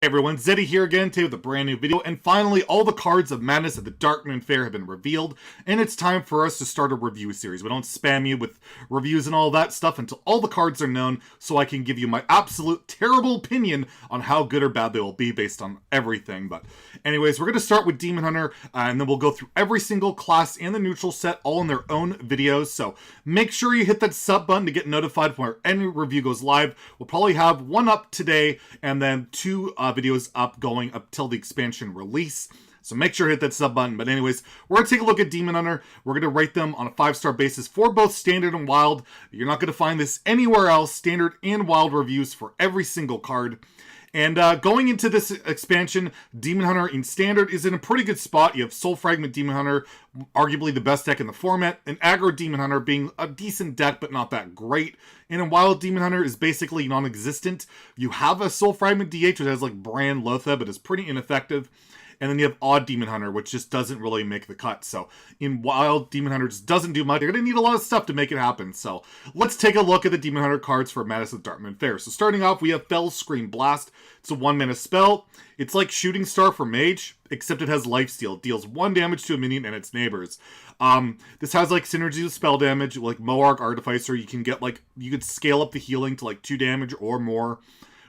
Hey everyone, Zeddy here again today with a brand new video, and finally all the cards of madness at the Darkmoon Faire have been revealed, and it's time for us to start a review series. We don't spam you with reviews and all that stuff until all the cards are known, so I can give you my absolute terrible opinion on how good or bad they will be based on everything. But anyways, we're going to start with Demon Hunter, and then we'll go through every single class and the neutral set all in their own videos, so make sure you hit that sub button to get notified when any review goes live. We'll probably have one up today, and then two videos up going up till the expansion release. So make sure to hit that sub button. But anyways, we're going to take a look at Demon Hunter. We're going to rate them on a 5-star basis for both Standard and Wild. You're not going to find this anywhere else. Standard and Wild reviews for every single card. And going into this expansion, Demon Hunter in Standard is in a pretty good spot. You have Soul Fragment Demon Hunter, arguably the best deck in the format, and Aggro Demon Hunter being a decent deck, but not that great. And in Wild, Demon Hunter is basically non-existent. You have a Soul Fragment DH, which has like Brand Lotha, but is pretty ineffective. And then you have Odd Demon Hunter, which just doesn't really make the cut. So in Wild, Demon Hunter just doesn't do much. You're going to need a lot of stuff to make it happen. So let's take a look at the Demon Hunter cards for Madness at Darkmoon Faire. So starting off, we have Fel Scream Blast. It's a 1-mana spell. It's like Shooting Star for Mage, except it has Lifesteal. It deals 1 damage to a minion and its neighbors. This has like synergy with spell damage, like Moarg Artificer. You can get like, you could scale up the healing to like 2 damage or more,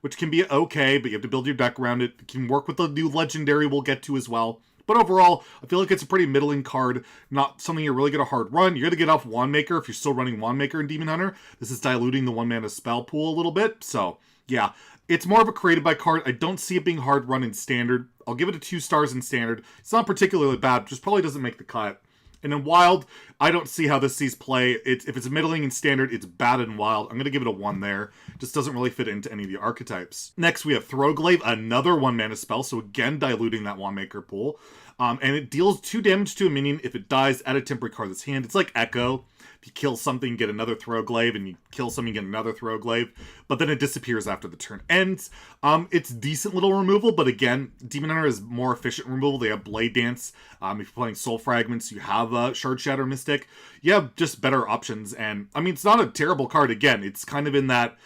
which can be okay, but you have to build your deck around it. It can work with the new legendary we'll get to as well. But overall, I feel like it's a pretty middling card, not something you're really going to hard run. You're going to get off Wandmaker if you're still running Wandmaker in Demon Hunter. This is diluting the 1-mana spell pool a little bit, so yeah. It's more of a created by card. I don't see it being hard run in Standard. I'll give it a 2 stars in Standard. It's not particularly bad, just probably doesn't make the cut. And in Wild, I don't see how this sees play. If it's middling in Standard, it's bad in Wild. I'm going to give it a 1 there. Just doesn't really fit into any of the archetypes. Next, we have Glaive, another 1-mana spell, so again, diluting that Wandmaker pool. And it deals 2 damage to a minion if it dies at a temporary card in its hand. It's like Echo. If you kill something, you get another Glaive, and you kill something, you get another Glaive. But then it disappears after the turn ends. It's decent little removal, but again, Demon Hunter is more efficient removal. They have Blade Dance. If you're playing Soul Fragments, you have Shard Shatter Mystic. You have just better options, and I mean, it's not a terrible card. Again, it's kind of in that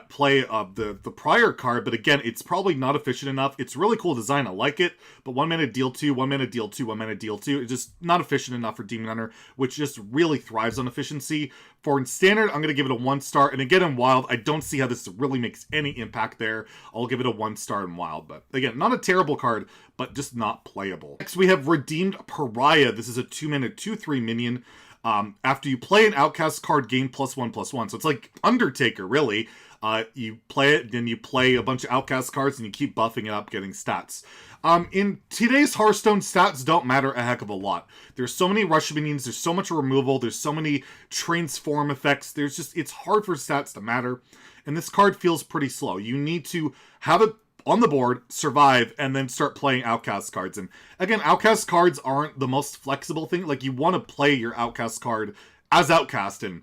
play of the prior card, but again, it's probably not efficient enough. It's really cool design, I like it, but 1 mana deal 2, 1 mana deal 2, 1 mana deal 2, it's just not efficient enough for Demon Hunter, which just really thrives on efficiency. For in Standard, I'm going to give it a 1 star, and again in Wild, I don't see how this really makes any impact there. I'll give it a 1 star in Wild, but again, not a terrible card, but just not playable. Next, we have Redeemed Pariah. This is a 2-mana 2/3 minion. After you play an Outcast card, gain +1/+1. So it's like Undertaker, really. You play it, then you play a bunch of Outcast cards, and you keep buffing it up, getting stats. In today's Hearthstone, stats don't matter a heck of a lot. There's so many rush minions, there's so much removal, there's so many transform effects, it's hard for stats to matter. And this card feels pretty slow. You need to have it on the board, survive, and then start playing Outcast cards. And again, Outcast cards aren't the most flexible thing. Like, you want to play your Outcast card as Outcast, and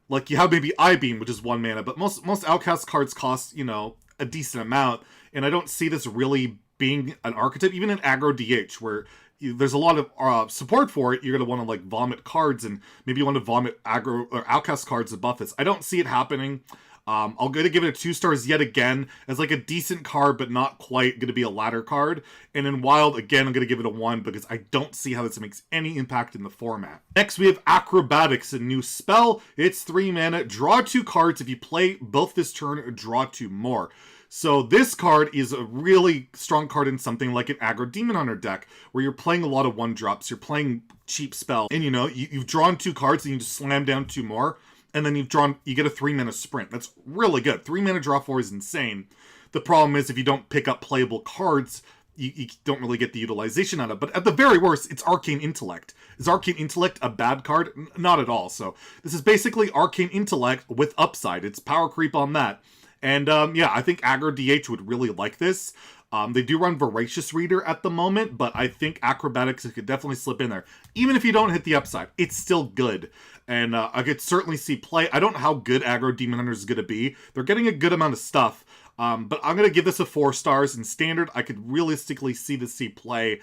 like, you have maybe Eye-Beam, which is 1 mana, but most Outcast cards cost, you know, a decent amount, and I don't see this really being an archetype, even in Aggro DH, where there's a lot of support for it. You're going to want to, like, vomit cards, and maybe you want to vomit Aggro or Outcast cards to buff this. I don't see it happening. I'm going to give it a 2 stars yet again, as like a decent card, but not quite going to be a ladder card. And in Wild, again, I'm going to give it a 1, because I don't see how this makes any impact in the format. Next, we have Acrobatics, a new spell. It's 3 mana, draw 2 cards. If you play both this turn, draw 2 more. So this card is a really strong card in something like an Aggro Demon Hunter deck, where you're playing a lot of 1-drops, you're playing cheap spell, and you know, you've drawn 2 cards, and you just slam down 2 more. And then you get a 3-mana sprint. That's really good. 3 mana draw 4 is insane. The problem is, if you don't pick up playable cards, you don't really get the utilization out of it. But at the very worst, it's Arcane Intellect. Is Arcane Intellect a bad card? Not at all. So this is basically Arcane Intellect with upside. It's power creep on that. And yeah, I think Aggro DH would really like this. They do run Voracious Reader at the moment, but I think Acrobatics could definitely slip in there. Even if you don't hit the upside, it's still good. And I could certainly see play. I don't know how good Aggro Demon Hunter is going to be. They're getting a good amount of stuff. But I'm going to give this a 4 stars in standard. I could realistically see this see play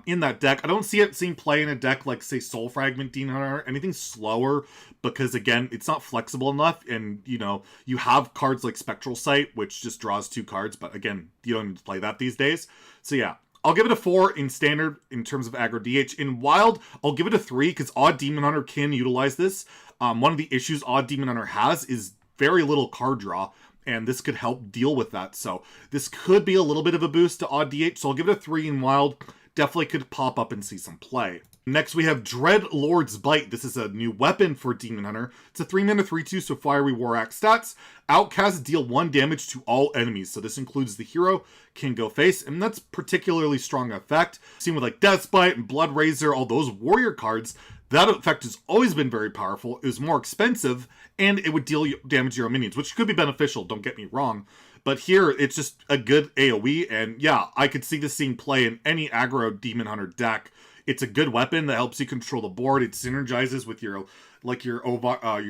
in that deck. I don't see it seeing play in a deck like, say, Soul Fragment Demon Hunter, anything slower, because, again, it's not flexible enough, and, you know, you have cards like Spectral Sight, which just draws 2 cards, but, again, you don't need to play that these days. So, yeah. I'll give it a 4 in standard in terms of aggro DH. In wild, I'll give it a 3 because Odd Demon Hunter can utilize this. One of the issues Odd Demon Hunter has is very little card draw, and this could help deal with that. So this could be a little bit of a boost to Odd DH, so I'll give it a 3 in wild. Definitely could pop up and see some play. Next, we have Dreadlords Bite. This is a new weapon for Demon Hunter. It's a 3-mana 3/2, so Fiery War Axe stats. Outcasts deal 1 damage to all enemies, so this includes the hero, can go face, and that's particularly strong effect. Seen with like Death's Bite and Blood Razor, all those warrior cards, that effect has always been very powerful. It was more expensive, and it would deal damage to your minions, which could be beneficial, don't get me wrong. But here, it's just a good AoE, and yeah, I could see this seeing play in any aggro Demon Hunter deck. It's a good weapon that helps you control the board. It synergizes with your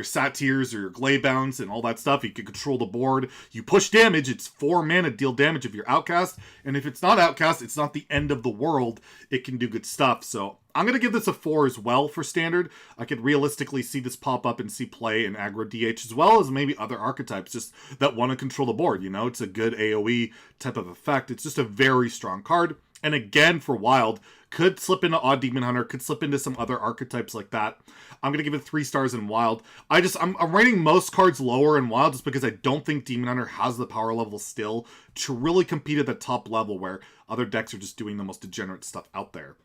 Satyrs or your Glaive Bounds and all that stuff. You can control the board. You push damage. It's 4 mana deal damage if you're Outcast. And if it's not Outcast, it's not the end of the world. It can do good stuff. So I'm going to give this a 4 as well for standard. I could realistically see this pop up and see play in aggro DH as well as maybe other archetypes just that want to control the board. You know, it's a good AoE type of effect. It's just a very strong card. And again, for wild, could slip into Odd Demon Hunter, could slip into some other archetypes like that. I'm going to give it 3 stars in wild. I'm rating most cards lower in wild just because I don't think Demon Hunter has the power level still to really compete at the top level where other decks are just doing the most degenerate stuff out there.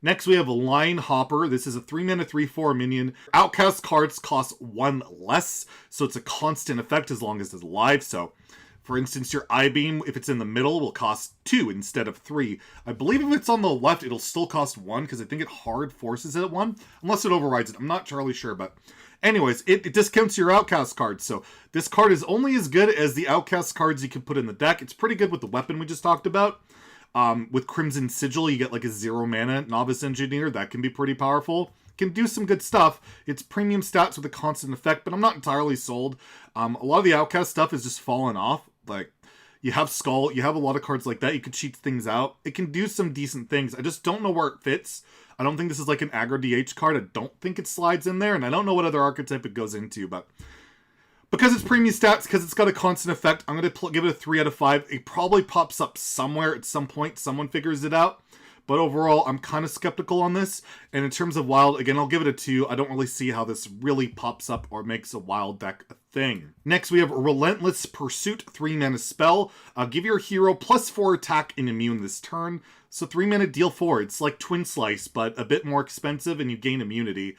Next, we have Line Hopper. This is a 3-mana 3/4 minion. Outcast cards cost 1 less, so it's a constant effect as long as it's alive. So, for instance, your I-Beam, if it's in the middle, will cost 2 instead of 3. I believe if it's on the left, it'll still cost 1, because I think it hard forces it at 1, unless it overrides it. I'm not entirely sure, but anyways, it discounts your Outcast cards, so this card is only as good as the Outcast cards you can put in the deck. It's pretty good with the weapon we just talked about. With Crimson Sigil, you get like a 0-mana Novice Engineer. That can be pretty powerful. Can do some good stuff. It's premium stats with a constant effect, but I'm not entirely sold. A lot of the Outcast stuff has just fallen off. Like, you have Skull, you have a lot of cards like that. You could cheat things out. It can do some decent things. I just don't know where it fits. I don't think this is like an aggro DH card. I don't think it slides in there, and I don't know what other archetype it goes into, but because it's premium stats, because it's got a constant effect, I'm going to give it a 3 out of 5. It probably pops up somewhere at some point. Someone figures it out. But overall, I'm kind of skeptical on this. And in terms of wild, again, I'll give it a 2. I don't really see how this really pops up or makes a wild deck a thing. Next, we have Relentless Pursuit, 3-mana spell. Give your hero +4 attack and immune this turn. So 3-mana deal 4. It's like Twin Slice, but a bit more expensive, and you gain immunity.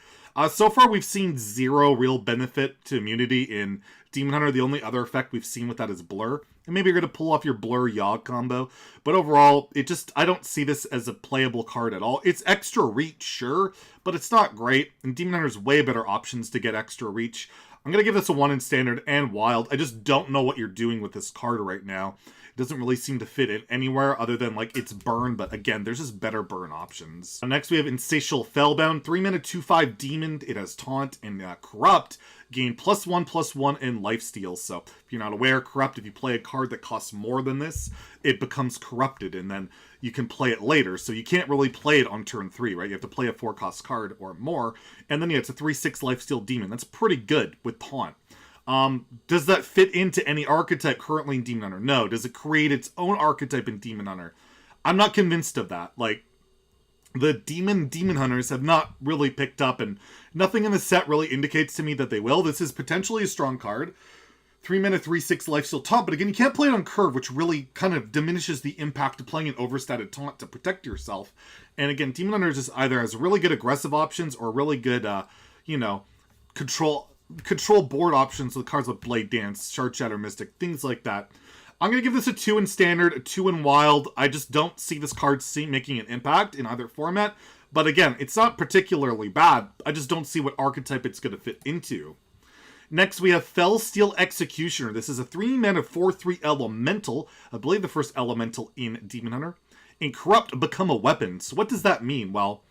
So far, we've seen 0 real benefit to immunity in Demon Hunter. The only other effect we've seen with that is Blur. And maybe you're going to pull off your Blur Yogg combo. But overall, I don't see this as a playable card at all. It's extra reach, sure, but it's not great. And Demon Hunter's way better options to get extra reach. I'm going to give this a 1 in standard and wild. I just don't know what you're doing with this card right now. It doesn't really seem to fit in anywhere other than, like, it's burn, but again, there's just better burn options. Next, we have Insatiable Fellbound, 3-mana 2/5 demon. It has Taunt and Corrupt. Gain +1/+1 in lifesteal. So, if you're not aware, Corrupt, if you play a card that costs more than this, it becomes corrupted, and then you can play it later. So you can't really play it on turn 3, right? You have to play a 4-cost card or more, and then it's a 3/6 lifesteal demon. That's pretty good with Taunt. Does that fit into any archetype currently in Demon Hunter? No. Does it create its own archetype in Demon Hunter? I'm not convinced of that. Like, the Demon Hunters have not really picked up, and nothing in the set really indicates to me that they will. This is potentially a strong card. 3-mana 3/6 lifesteal Taunt, but again, you can't play it on curve, which really kind of diminishes the impact of playing an overstated Taunt to protect yourself. And again, Demon Hunter just either has really good aggressive options or really good, control board options with cards like Blade Dance, Shard Shatter Mystic, things like that. I'm going to give this a 2 in standard, a 2 in wild. I just don't see this card making an impact in either format. But again, it's not particularly bad. I just don't see what archetype it's going to fit into. Next, we have Felsteel Executioner. This is a 3-mana 4/3 elemental. I believe the first elemental in Demon Hunter. And Corrupt, become a weapon. So what does that mean? Well,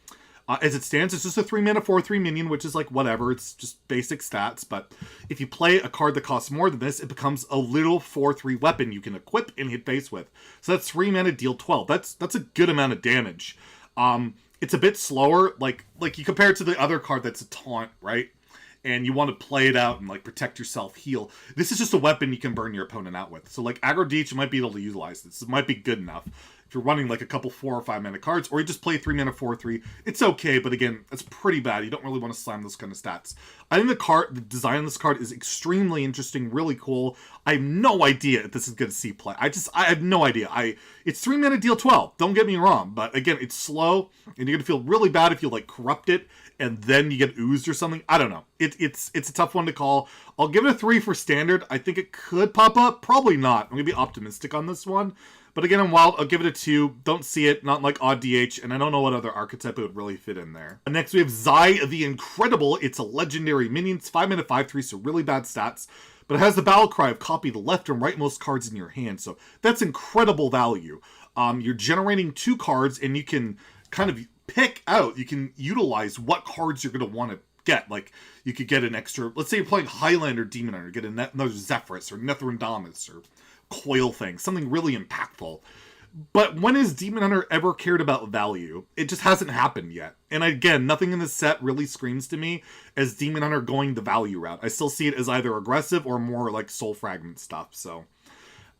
As it stands, it's just a 3 mana 4/3 minion, which is like whatever, it's just basic stats. But if you play a card that costs more than this, it becomes a little 4/3 weapon you can equip and hit face with. So that's 3 mana, deal 12. That's a good amount of damage. It's a bit slower, like you compare it to the other card that's a taunt, right? And you want to play it out and like protect yourself, heal. This is just a weapon you can burn your opponent out with. So like aggro DH, you might be able to utilize this. It might be good enough. If you're running like a couple 4 or 5 mana cards, or you just play 3 mana 4/3, it's okay, but again, that's pretty bad. You don't really want to slam those kind of stats. I think the design of this card is extremely interesting, really cool. I have no idea if this is going to see play. I have no idea. It's 3 mana, deal 12. Don't get me wrong, but again, it's slow, and you're going to feel really bad if you like corrupt it, and then you get oozed or something. I don't know. It's a tough one to call. I'll give it a 3 for standard. I think it could pop up. Probably not. I'm going to be optimistic on this one. But again, in Wild, I'll give it a 2. Don't see it, not like odd DH, and I don't know what other archetype it would really fit in there. And next we have Zai the Incredible. It's a legendary minion. It's 5 mana 5/3, so really bad stats. But it has the battle cry of copy the left and rightmost cards in your hand, so that's incredible value. You're generating 2 cards, and you can kind of pick out, you can utilize what cards you're going to want to get. Like, you could get an extra, let's say you're playing Highlander Demon Hunter, get another Zephrys or Nethrandamus or Coil thing, something really impactful. But when has Demon Hunter ever cared about value? It just hasn't happened yet. And again, nothing in this set really screams to me as Demon Hunter going the value route. I still see it as either aggressive or more like Soul Fragment stuff. So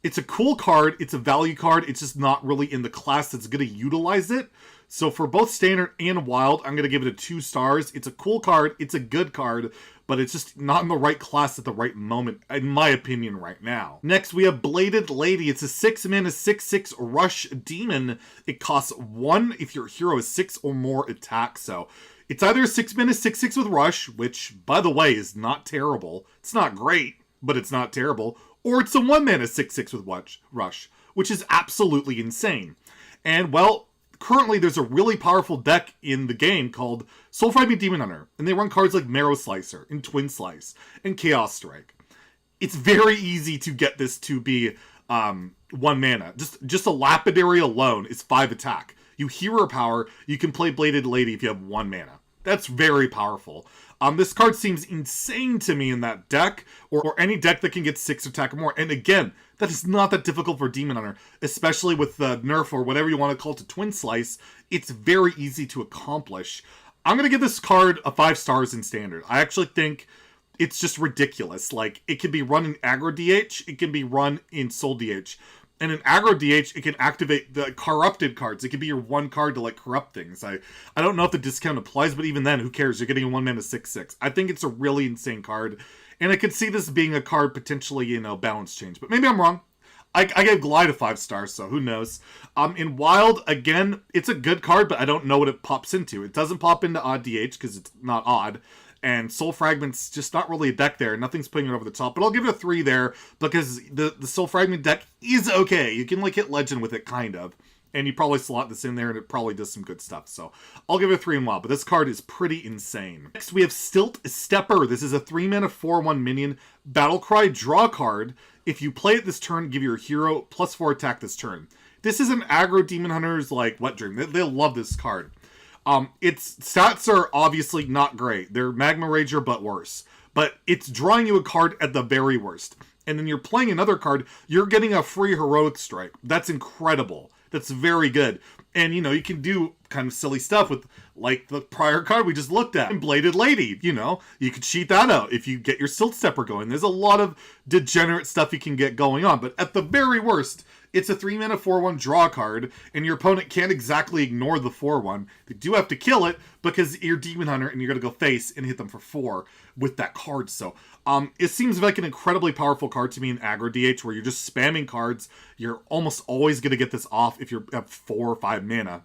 it's a cool card, it's a value card, it's just not really in the class that's going to utilize it. So for both standard and wild, I'm going to give it a 2 stars. It's a cool card, it's a good card, but it's just not in the right class at the right moment, in my opinion, right now. Next, we have Bladed Lady. It's a 6 mana 6/6 rush demon. It costs 1 if your hero has 6 or more attack. So it's either a 6 mana 6/6 with rush, which, by the way, is not terrible. It's not great, but it's not terrible. Or it's a 1 mana 6/6 with rush, which is absolutely insane. And, well, currently there's a really powerful deck in the game called Soul Fragment Demon Hunter, and they run cards like Marrow Slicer and Twin Slice and Chaos Strike. It's very easy to get this to be 1 mana. Just a Lapidary alone is 5 attack. You hero power, you can play Bladed Lady if you have 1 mana. That's very powerful. This card seems insane to me in that deck, or any deck that can get 6 attack or more. And again, that is not that difficult for Demon Hunter, especially with the nerf or whatever you want to call it to Twin Slice. It's very easy to accomplish. I'm going to give this card a 5 stars in standard. I actually think it's just ridiculous. Like, it can be run in aggro DH, it can be run in Soul DH. And in aggro DH, it can activate the corrupted cards. It can be your 1 card to, like, corrupt things. I don't know if the discount applies, but even then, who cares? You're getting a 1 mana 6/6. I think it's a really insane card. And I could see this being a card potentially, balance change. But maybe I'm wrong. I gave Glide a 5 stars, so who knows. In Wild, again, it's a good card, but I don't know what it pops into. It doesn't pop into odd DH, because it's not odd. And Soul Fragment's just not really a deck there. Nothing's putting it over the top. But I'll give it a 3 there, because the Soul Fragment deck is okay. You can, like, hit Legend with it, kind of. And you probably slot this in there, and it probably does some good stuff. So I'll give it a 3 in Wild, but this card is pretty insane. Next, we have Stilt Stepper. This is a 3 mana 4/1 minion. Battlecry, draw card. If you play it this turn, give your hero +4 attack this turn. This is an aggro Demon Hunter's, like, wet dream. They'll love this card. Its stats are obviously not great. They're Magma Rager, but worse. But it's drawing you a card at the very worst. And then you're playing another card, you're getting a free Heroic Strike. That's incredible. That's very good. And, you can do kind of silly stuff with, like, the prior card we just looked at. And Bladed Lady, you could cheat that out if you get your Stilt Stepper going. There's a lot of degenerate stuff you can get going on. But at the very worst, it's a 3 mana 4/1 draw card, and your opponent can't exactly ignore the 4/1. They do have to kill it, because you're Demon Hunter, and you're going to go face and hit them for 4 with that card. So, it seems like an incredibly powerful card to me in aggro DH, where you're just spamming cards. You're almost always going to get this off if you have 4 or 5 mana.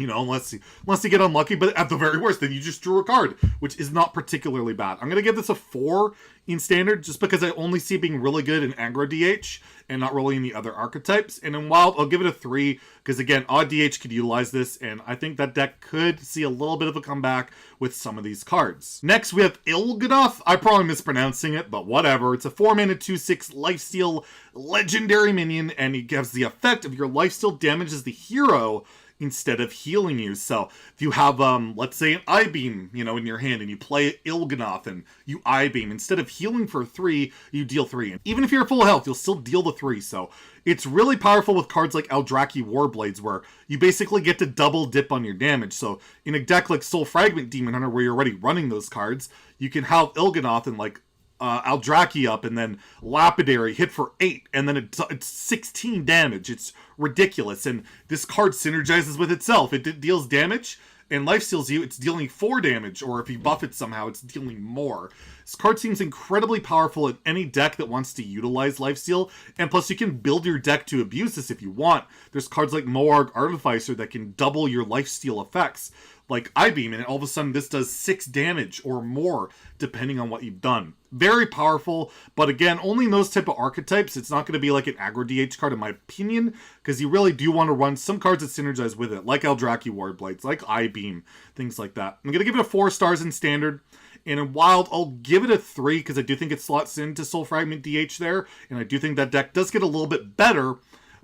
Unless you get unlucky, but at the very worst, then you just drew a card, which is not particularly bad. I'm going to give this a 4 in standard, just because I only see it being really good in aggro DH, and not really in the other archetypes. And in Wild, I'll give it a 3, because again, odd DH could utilize this, and I think that deck could see a little bit of a comeback with some of these cards. Next, we have Illgenuff. I'm probably mispronouncing it, but whatever. It's a 4 mana 2/6 lifesteal legendary minion, and it gives the effect of your lifesteal damages the hero instead of healing you. So if you have, let's say an I-Beam, you know, in your hand and you play Illgenuff and you I-Beam, instead of healing for 3, you deal 3. And even if you're full health, you'll still deal the 3. So it's really powerful with cards like Eldrazi Warblades, where you basically get to double dip on your damage. So in a deck like Soul Fragment Demon Hunter, where you're already running those cards, you can have Illgenuff and like Eldrazi up, and then Lapidary hit for 8, and then it's 16 damage. It's ridiculous, and this card synergizes with itself. It deals damage, and lifesteals you, it's dealing 4 damage, or if you buff it somehow, it's dealing more. This card seems incredibly powerful in any deck that wants to utilize lifesteal, and plus you can build your deck to abuse this if you want. There's cards like Moarg Artificer that can double your lifesteal effects, like I-Beam, and all of a sudden this does 6 damage or more, depending on what you've done. Very powerful, but again, only in those type of archetypes. It's not going to be like an aggro DH card, in my opinion, because you really do want to run some cards that synergize with it, like Eldrazi Warblades, like I-Beam, things like that. I'm going to give it a 4 stars in Standard, and in Wild, I'll give it a 3, because I do think it slots into Soul Fragment DH there, and I do think that deck does get a little bit better.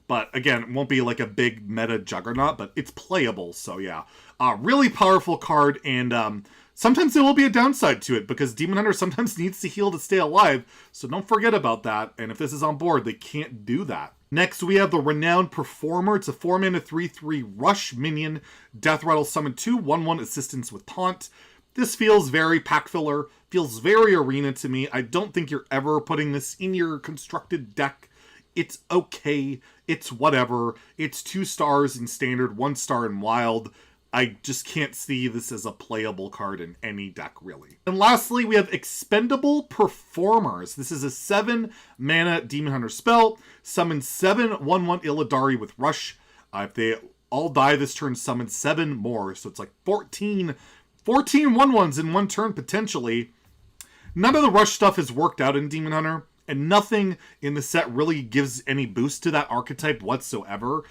But again, it won't be like a big meta juggernaut, but it's playable, so yeah. Really powerful card, and sometimes there will be a downside to it, because Demon Hunter sometimes needs to heal to stay alive, so don't forget about that, and if this is on board, they can't do that. Next, we have the Renowned Performer. It's a 4-mana 3/3 Rush minion, Death Rattle summon 2, 1/1 assistance with Taunt. This feels very pack filler, feels very arena to me. I don't think you're ever putting this in your constructed deck. It's okay, it's whatever. It's 2 stars in Standard, 1 star in Wild. I just can't see this as a playable card in any deck, really. And lastly, we have Expendable Performers. This is a 7-mana Demon Hunter spell. Summon 7 1/1 Illidari with Rush. If they all die this turn, summon 7 more. So it's like 14 1/1s in one turn, potentially. None of the Rush stuff has worked out in Demon Hunter, and nothing in the set really gives any boost to that archetype whatsoever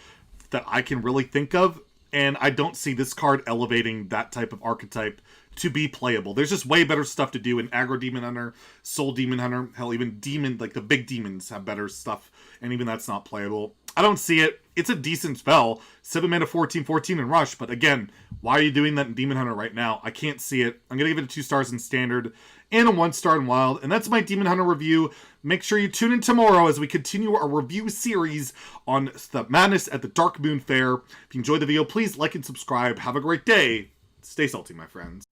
that I can really think of. And I don't see this card elevating that type of archetype to be playable. There's just way better stuff to do in Aggro Demon Hunter, Soul Demon Hunter. Hell, even Demon, like the big demons have better stuff, and even that's not playable. I don't see it. It's a decent spell. 7 mana, 14/14 in Rush, but again, why are you doing that in Demon Hunter right now? I can't see it. I'm going to give it a 2 stars in Standard and a 1 star in Wild, and that's my Demon Hunter review. Make sure you tune in tomorrow as we continue our review series on the madness at the Darkmoon Faire. If you enjoyed the video, please like and subscribe. Have a great day. Stay salty, my friends.